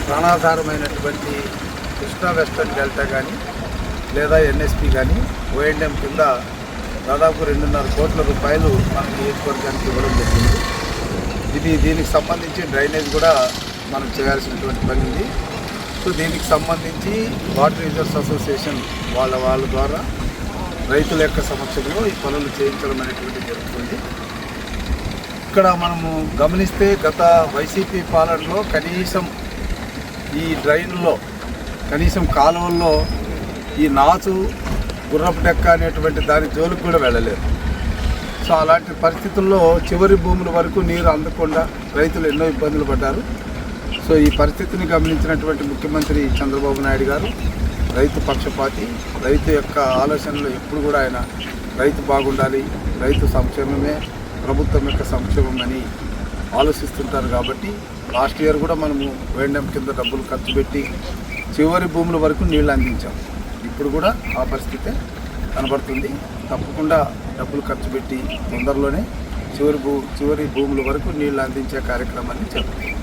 ప్రాణాధారమైనటువంటి Krishna western delta కానీ లేదా NSP కానీ ఓఎండ్ఎం కింద దాదాపు 2.5 కోట్ల రూపాయలు మన నియోజకవర్గానికి ఇవ్వడం జరిగింది. దీనికి సంబంధించి డ్రైనేజ్ కూడా మనం చేయాల్సినటువంటి పని ఉంది. సో దీనికి సంబంధించి వాటర్ యూజర్స్ అసోసియేషన్ వాళ్ళ ద్వారా రైతుల యొక్క సమక్షంలో ఈ పనులు చేయించడం అనేటువంటిది జరుగుతుంది. ఇక్కడ మనము గమనిస్తే గత వైసీపీ పాలనలో కనీసం ఈ డ్రైన్లో కనీసం కాలువల్లో ఈ నాచు గుర్రపు డెక్క అనేటువంటి దాని జోలికి కూడా వెళ్ళలేదు. సో అలాంటి పరిస్థితుల్లో చివరి భూముల వరకు నీరు అందకుండా రైతులు ఎన్నో ఇబ్బందులు పడ్డారు. సో ఈ పరిస్థితిని గమనించినటువంటి ముఖ్యమంత్రి చంద్రబాబు నాయుడు గారు రైతు పక్షపాతి, రైతు యొక్క ఆలోచనలు ఎప్పుడు కూడా ఆయన రైతు బాగుండాలి, రైతు సంక్షేమమే ప్రభుత్వం యొక్క సంక్షేమం అని ఆలోచిస్తుంటారు. కాబట్టి లాస్ట్ ఇయర్ కూడా మనము వేండం కింద డబ్బులు ఖర్చు పెట్టి చివరి భూముల వరకు నీళ్ళు అందించాం. ఇప్పుడు కూడా ఆ పరిస్థితే కనబడుతుంది. తప్పకుండా డబ్బులు ఖర్చు పెట్టి తొందరలోనే చివరి భూముల వరకు నీళ్ళు అందించే కార్యక్రమాన్ని చేపట్టాం.